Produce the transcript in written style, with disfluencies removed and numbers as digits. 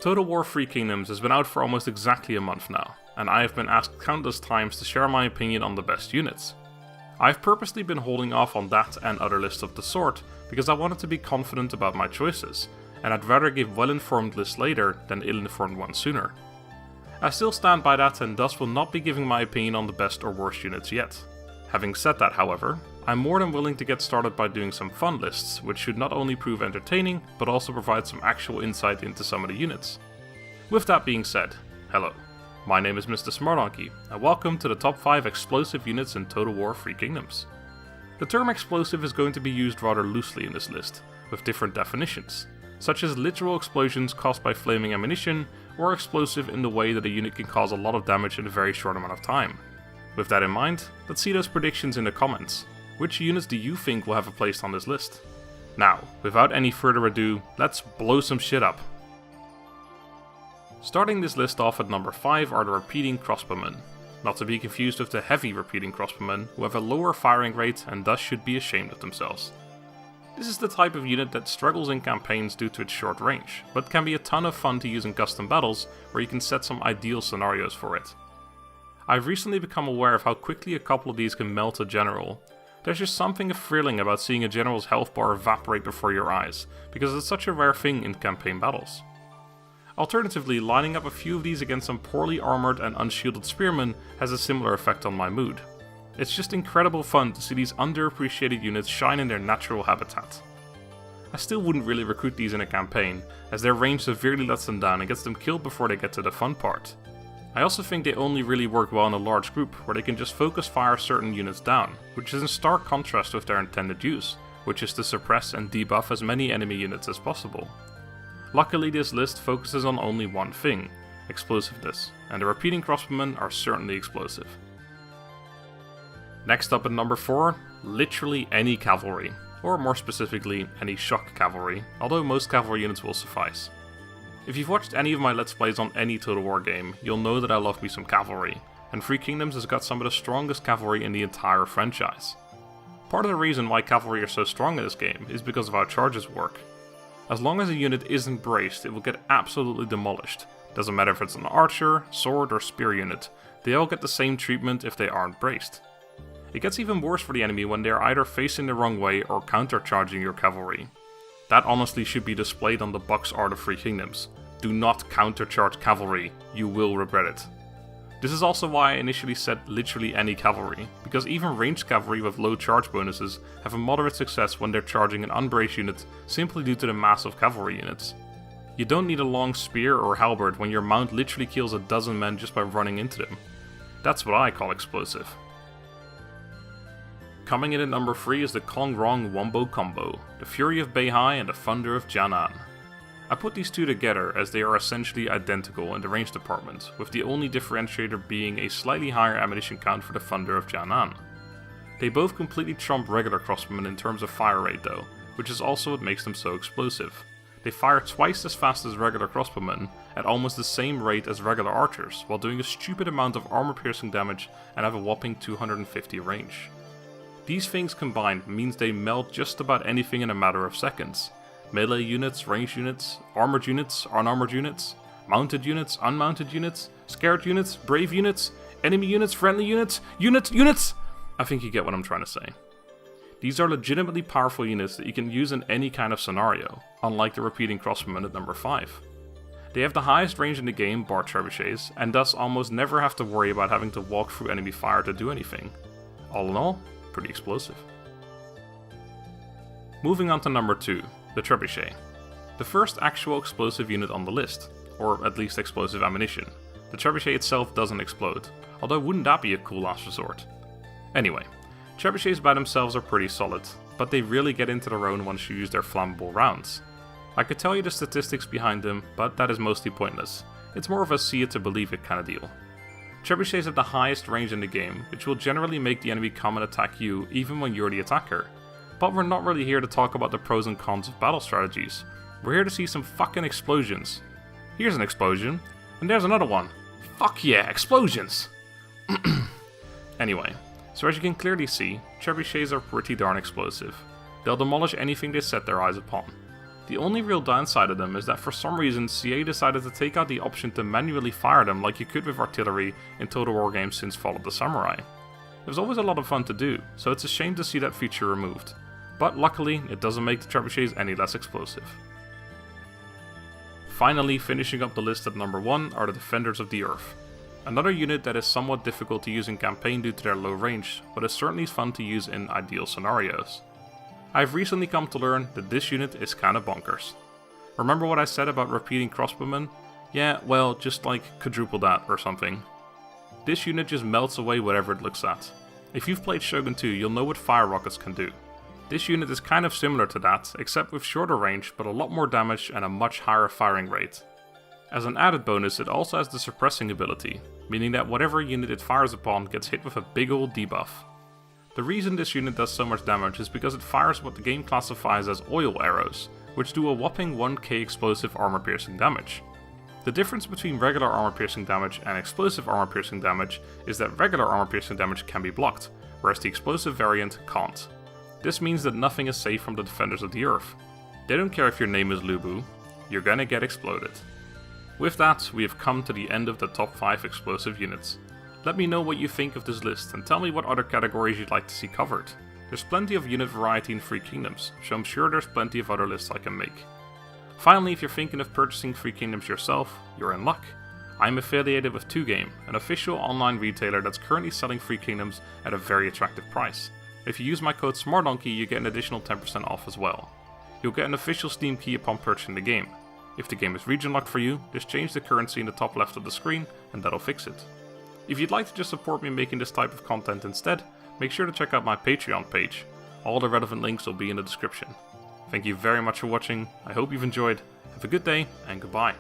Total War Three Kingdoms has been out for almost exactly a month now, and I have been asked countless times to share my opinion on the best units. I've purposely been holding off on that and other lists of the sort because I wanted to be confident about my choices, and I'd rather give well-informed lists later than ill-informed ones sooner. I still stand by that and thus will not be giving my opinion on the best or worst units yet. Having said that, however, I'm more than willing to get started by doing some fun lists, which should not only prove entertaining, but also provide some actual insight into some of the units. With that being said, hello, my name is MrSmartDonkey, and welcome to the top 5 explosive units in Total War Three Kingdoms. The term explosive is going to be used rather loosely in this list, with different definitions, such as literal explosions caused by flaming ammunition, or explosive in the way that a unit can cause a lot of damage in a very short amount of time. With that in mind, let's see those predictions in the comments. Which units do you think will have a place on this list? Now, without any further ado, let's blow some shit up. Starting this list off at number 5 are the repeating crossbowmen, not to be confused with the heavy repeating crossbowmen who have a lower firing rate and thus should be ashamed of themselves. This is the type of unit that struggles in campaigns due to its short range, but can be a ton of fun to use in custom battles where you can set some ideal scenarios for it. I've recently become aware of how quickly a couple of these can melt a general. There's just something thrilling about seeing a general's health bar evaporate before your eyes, because it's such a rare thing in campaign battles. Alternatively, lining up a few of these against some poorly armoured and unshielded spearmen has a similar effect on my mood. It's just incredible fun to see these underappreciated units shine in their natural habitat. I still wouldn't really recruit these in a campaign, as their range severely lets them down and gets them killed before they get to the fun part. I also think they only really work well in a large group where they can just focus fire certain units down, which is in stark contrast with their intended use, which is to suppress and debuff as many enemy units as possible. Luckily this list focuses on only one thing, explosiveness, and the repeating crossbowmen are certainly explosive. Next up at number 4, literally any cavalry, or more specifically any shock cavalry, although most cavalry units will suffice. If you've watched any of my Let's Plays on any Total War game, you'll know that I love me some cavalry, and Three Kingdoms has got some of the strongest cavalry in the entire franchise. Part of the reason why cavalry are so strong in this game is because of how charges work. As long as a unit isn't braced, it will get absolutely demolished. Doesn't matter if it's an archer, sword or spear unit, they all get the same treatment if they aren't braced. It gets even worse for the enemy when they are either facing the wrong way or countercharging your cavalry. That honestly should be displayed on the box art of Three Kingdoms. Do not countercharge cavalry, you will regret it. This is also why I initially said literally any cavalry, because even ranged cavalry with low charge bonuses have a moderate success when they're charging an unbraced unit simply due to the mass of cavalry units. You don't need a long spear or halberd when your mount literally kills a dozen men just by running into them. That's what I call explosive. Coming in at number 3 is the Kongrong Wombo Combo, the Fury of Beihai and the Thunder of Jianan. I put these two together as they are essentially identical in the range department, with the only differentiator being a slightly higher ammunition count for the Thunder of Jianan. They both completely trump regular crossbowmen in terms of fire rate though, which is also what makes them so explosive. They fire twice as fast as regular crossbowmen, at almost the same rate as regular archers, while doing a stupid amount of armor piercing damage and have a whopping 250 range. These things combined means they melt just about anything in a matter of seconds. Melee units, ranged units, armored units, unarmored units, mounted units, unmounted units, scared units, brave units, enemy units, friendly units, units! I think you get what I'm trying to say. These are legitimately powerful units that you can use in any kind of scenario, unlike the repeating crossbowmen at number 5. They have the highest range in the game bar trebuchets, and thus almost never have to worry about having to walk through enemy fire to do anything. All in all, pretty explosive. Moving on to number 2, the Trebuchet. The first actual explosive unit on the list, or at least explosive ammunition. The Trebuchet itself doesn't explode, although wouldn't that be a cool last resort? Anyway, Trebuchets by themselves are pretty solid, but they really get into their own once you use their flammable rounds. I could tell you the statistics behind them, but that is mostly pointless. It's more of a see it to believe it kind of deal. Trebuchets have the highest range in the game, which will generally make the enemy come and attack you even when you're the attacker. But we're not really here to talk about the pros and cons of battle strategies. We're here to see some fucking explosions. Here's an explosion, and there's another one. Fuck yeah, explosions! Anyway, so as you can clearly see, trebuchets are pretty darn explosive. They'll demolish anything they set their eyes upon. The only real downside of them is that for some reason CA decided to take out the option to manually fire them like you could with artillery in Total War games since Fall of the Samurai. It was always a lot of fun to do, so it's a shame to see that feature removed. But luckily, it doesn't make the trebuchets any less explosive. Finally, finishing up the list at number 1 are the Defenders of the Earth. Another unit that is somewhat difficult to use in campaign due to their low range, but is certainly fun to use in ideal scenarios. I've recently come to learn that this unit is kinda bonkers. Remember what I said about repeating crossbowmen? Yeah, well, just like quadruple that or something. This unit just melts away whatever it looks at. If you've played Shogun 2, you'll know what fire rockets can do. This unit is kind of similar to that, except with shorter range but a lot more damage and a much higher firing rate. As an added bonus, it also has the suppressing ability, meaning that whatever unit it fires upon gets hit with a big ol' debuff. The reason this unit does so much damage is because it fires what the game classifies as oil arrows, which do a whopping 1k explosive armor piercing damage. The difference between regular armor piercing damage and explosive armor piercing damage is that regular armor piercing damage can be blocked, whereas the explosive variant can't. This means that nothing is safe from the Defenders of the Earth. They don't care if your name is Lubu, you're gonna get exploded. With that, we have come to the end of the top 5 explosive units. Let me know what you think of this list and tell me what other categories you'd like to see covered. There's plenty of unit variety in Free Kingdoms, so I'm sure there's plenty of other lists I can make. Finally, if you're thinking of purchasing Free Kingdoms yourself, you're in luck. I'm affiliated with 2Game, an official online retailer that's currently selling Free Kingdoms at a very attractive price. If you use my code SmartDonkey, you get an additional 10% off as well. You'll get an official Steam key upon purchasing the game. If the game is region locked for you, just change the currency in the top left of the screen and that'll fix it. If you'd like to just support me making this type of content instead, make sure to check out my Patreon page. All the relevant links will be in the description. Thank you very much for watching, I hope you've enjoyed, have a good day and goodbye.